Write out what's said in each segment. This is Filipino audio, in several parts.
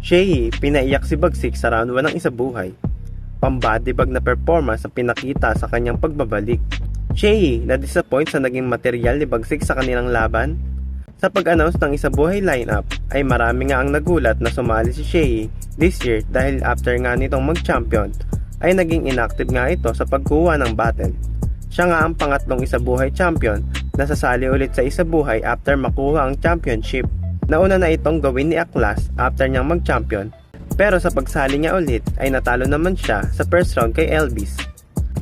Shehi, pinaiyak si Bagsik sa round 1 ng Isabuhay. Pambadibag na performance ang pinakita sa kanyang pagbabalik. Shehi, na-disappoint sa naging material ni Bagsik sa kanilang laban. Sa pag-announce ng Isabuhay lineup ay marami nga ang nagulat na sumali si Shehi this year dahil after nga nitong mag-champion ay naging inactive nga ito sa pagkuha ng battle. Siya nga ang pangatlong Isabuhay champion na sasali ulit sa Isabuhay after makuha ang championship. Nauna na itong gawin ni Aklas after niyang mag-champion, pero sa pagsali niya ulit ay natalo naman siya sa first round kay Elvis.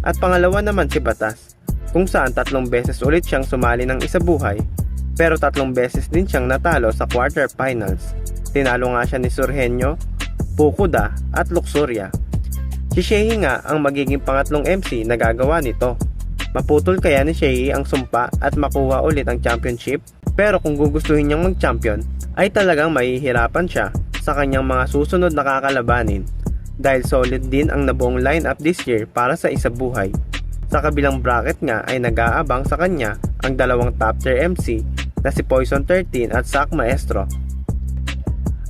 At pangalawa naman si Batas, kung saan 3 beses ulit siyang sumali ng Isabuhay, pero 3 beses din siyang natalo sa quarterfinals. Tinalo nga siya ni Surgenio, Pukuda at Luxuria. Si Shehi nga ang magiging pangatlong MC na gagawa nito. Maputol kaya ni Shehi ang sumpa at makuha ulit ang championship? Pero kung gugustuhin niyang mag-champion, ay talagang mahihirapan siya sa kanyang mga susunod na kakalabanin dahil solid din ang nabuong lineup this year para sa Isabuhay. Sa kabilang bracket nga ay nag-aabang sa kanya ang dalawang top tier MC na si Poison 13 at Zack Maestro.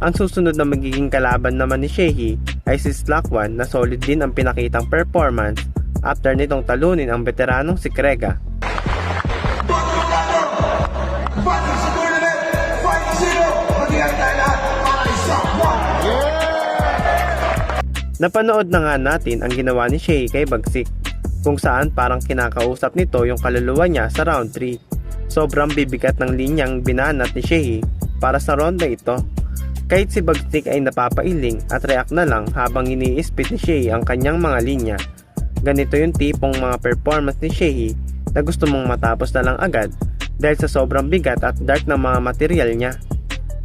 Ang susunod na magiging kalaban naman ni Shehi ay si Slack1 na solid din ang pinakitang performance after nitong talunin ang veteranong si Krega. Napanood na nga natin ang ginawa ni Shehi kay Bagsik, kung saan parang kinakausap nito yung kaluluwa niya sa round 3. Sobrang bibigat ng linyang binanat ni Shehi para sa ronda ito. Kahit si Bagsik ay napapailing at react na lang habang iniispit ni Shehi ang kanyang mga linya. Ganito yung tipong mga performance ni Shehi na gusto mong matapos na lang agad dahil sa sobrang bigat at dark ng mga material niya.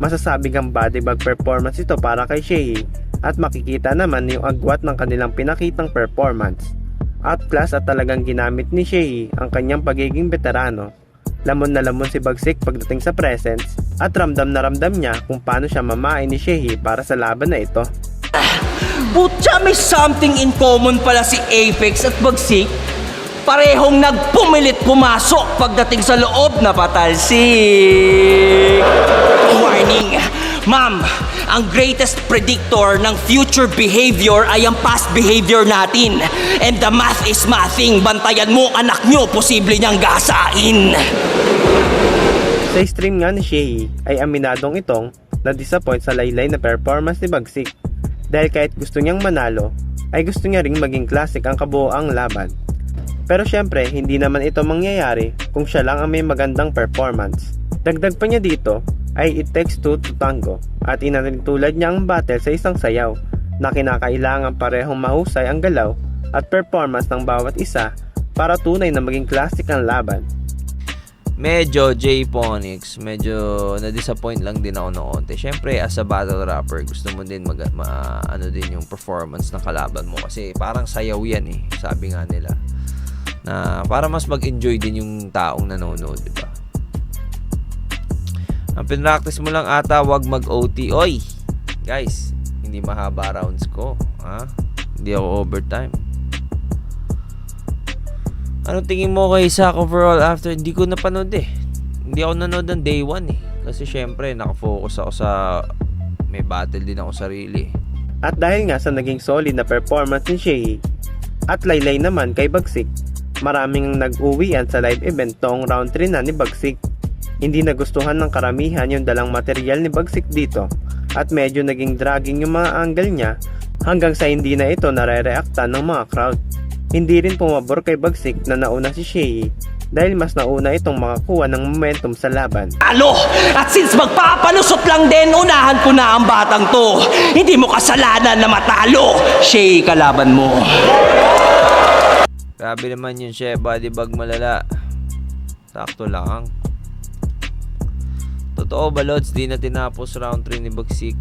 Masasabing ang bodybag performance ito para kay Shehi at makikita naman yung agwat ng kanilang pinakitang performance. Outclass at talagang ginamit ni Shehi ang kanyang pagiging veterano. Lamon na lamon si Bagsik pagdating sa presence at ramdam na ramdam niya kung paano siya mamain ni Shehi para sa laban na ito. Butya, may something in common pala si Apex at Bagsik. Parehong nagpumilit pumasok pagdating sa loob na patalsik. Warning! Ma'am, ang greatest predictor ng future behavior ay ang past behavior natin. And the math is mathing. Bantayan mo anak nyo, posible niyang gasain. Sa stream nga ni Shehi ay aminadong itong na-disappoint sa laylay na performance ni Bagsik. Dahil kahit gusto niyang manalo, ay gusto niya ring maging classic ang kabuoang laban. Pero syempre, hindi naman ito mangyayari kung siya lang ang may magandang performance. Dagdag pa niya dito ay it takes two to tango at inatulad niya ang battle sa isang sayaw na kinakailangan parehong mahusay ang galaw at performance ng bawat isa para tunay na maging classic ang laban. Medyo J-Phonics, medyo na-disappoint lang din ako noon. Syempre, as a battle rapper, gusto mo din ano din yung performance ng kalaban mo kasi parang sayaw yan eh, sabi nga nila. Na para mas mag-enjoy din yung taong nanonood, di ba? Ang pinractice mo lang ata, wag mag-OT. Oy! Guys, hindi mahaba rounds ko. Ha? Hindi ako overtime. Anong tingin mo kay Zack overall after? Hindi ko napanood eh. Hindi ako nanood ng day 1 eh. Kasi syempre, nakafocus ako sa may battle din ako sarili. At dahil nga sa naging solid na performance ni Shehi at laylay naman kay Bagsik, maraming nag-uwian sa live event tong round 3 na ni Bagsik. Hindi nagustuhan ng karamihan yung dalang material ni Bagsik dito at medyo naging dragging yung mga angle niya hanggang sa hindi na ito nare-reactan ng mga crowd. Hindi rin pumabor kay Bagsik na nauna si Shehi dahil mas nauna itong makakuha ng momentum sa laban. Alo! At since magpapalusot lang din, unahan ko na ang batang to. Hindi mo kasalanan na matalo. Shehi, kalaban mo. Grabe naman yun, Chef. Bodybag malala. Sakto lang. Totoo ba, Lods? Di na tinapos round 3 ni Bagsik.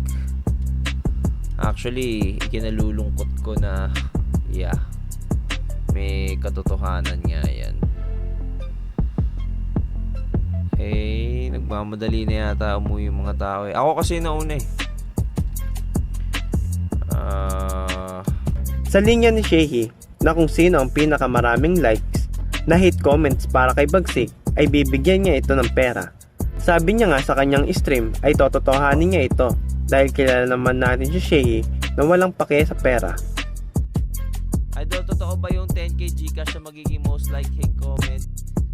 Actually, ikinalulungkot ko na may katotohanan nga yan. Nagmamadali na yata umuwi yung mga tao eh. Ako kasi nauna eh. Sa linya ni Shehi na kung sino ang pinakamaraming likes na hate comments para kay Bagsik ay bibigyan niya ito ng pera. Sabi niya nga sa kanyang stream ay tototohanin niya ito dahil kilala naman natin si Shea na walang pake sa pera. Idol, totoo ba yung 10k Gcash na magiging most like hate comment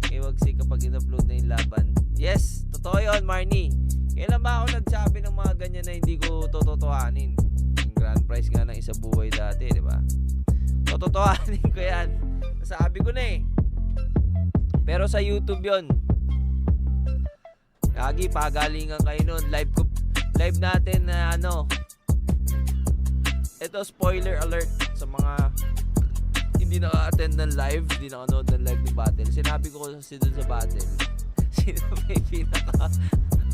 kay Wagsik kapag in-upload na yung laban? Yes, totoo yun, Marnie. Kailan ba ako nagsabi ng mga ganyan na hindi ko tototohanin? Yung grand prize nga ng isa buhay dati, di ba? Tototohanin ko yan. Nasabi ko na eh. Pero sa YouTube yon. Lagi pagalingan kayo nun. Live natin na ito, spoiler alert sa mga hindi naka-attend ng live, hindi naka-nood ng live ni Battle. Sinabi ko kasi dun sa Battle, sino may pinaka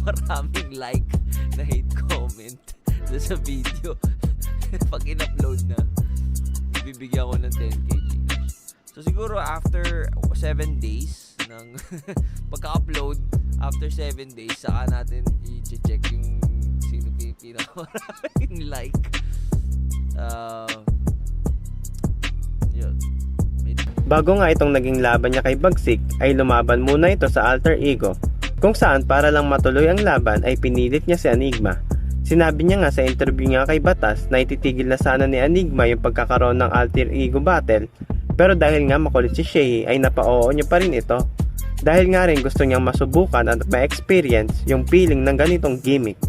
maraming like na hate comment dun sa video. Pag in-upload na, bibigyan ko ng 10k Gcash. So siguro after 7 days ng pagka-upload, after 7 days, saka natin i-check yung sino pinaka maraming like. Yun. Bago nga itong naging laban niya kay Bagsik, ay lumaban muna ito sa alter ego, kung saan para lang matuloy ang laban ay pinilit niya si Enigma. Sinabi niya nga sa interview niya kay Batas na ititigil na sana ni Enigma yung pagkakaroon ng alter ego battle, pero dahil nga makulit si Shea ay napa-oo niya pa rin ito. Dahil nga rin gusto niyang masubukan at ma-experience yung feeling ng ganitong gimmick.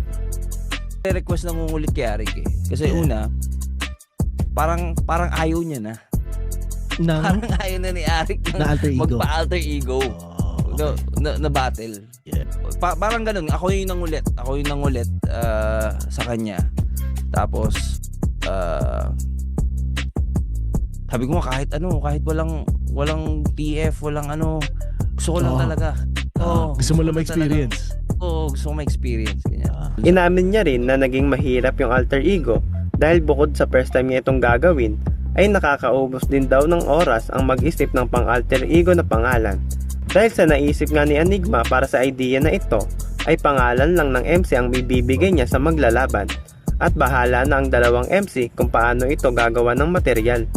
Request na ngungulit kay Arik eh. Kasi una, parang ayaw niya na. Parang ayaw na ni Arik Na alter ego. magpa-alter ego. Na battle. Yeah. Parang ganun. Ako yung nangulit sa kanya. Tapos sabi ko nga kahit walang TF, walang gusto ko lang talaga. Gusto mo lang ma-experience. Oo, gusto ko ma-experience. Ganyan. Inamin niya rin na naging mahirap yung alter ego dahil bukod sa first time niya itong gagawin, ay nakakaubos din daw ng oras ang mag-isip ng pang-alter ego na pangalan. Dahil sa naisip nga ni Enigma para sa idea na ito, ay pangalan lang ng MC ang bibigay niya sa maglalaban. At bahala na ang dalawang MC kung paano ito gagawa ng material.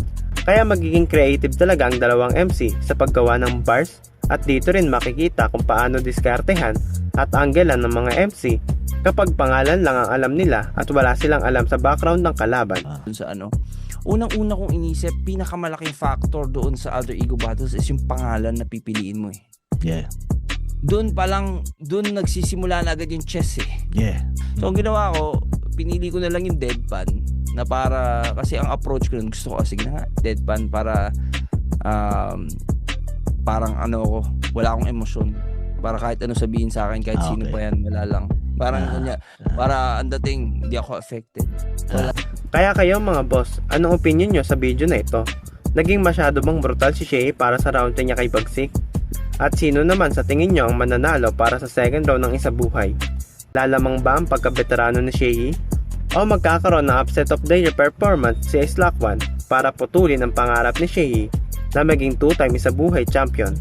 Kaya magiging creative talaga ang dalawang MC sa paggawa ng bars, at dito rin makikita kung paano diskartehan at anggelan ng mga MC kapag pangalan lang ang alam nila at wala silang alam sa background ng kalaban. Dun sa unang-una kong inisip, pinakamalaking factor doon sa other ego battles is yung pangalan na pipiliin mo eh. Yeah. Doon nagsisimula na agad yung chess eh. Yeah. So ang ginawa ko, pinili ko na lang yung deadpan na para, kasi ang approach ko nun, gusto ko, sige na nga, deadpan para parang wala akong emosyon. Para kahit ano sabihin sa akin, kahit sino pa yan, wala lang. Parang para ang dating, hindi ako affected. Wala. Kaya kayo mga boss, anong opinion nyo sa video na ito? Naging masyado bang brutal si Shea para sa round 10 niya kay Bagsik? At sino naman sa tingin nyo ang mananalo para sa second round ng isa buhay? Lalamang ba ang pagkabeterano ni Shea? O magkakaroon ng upset of the year performance si Slack One para putulin ang pangarap ni Shea na maging 2-time isa buhay champion?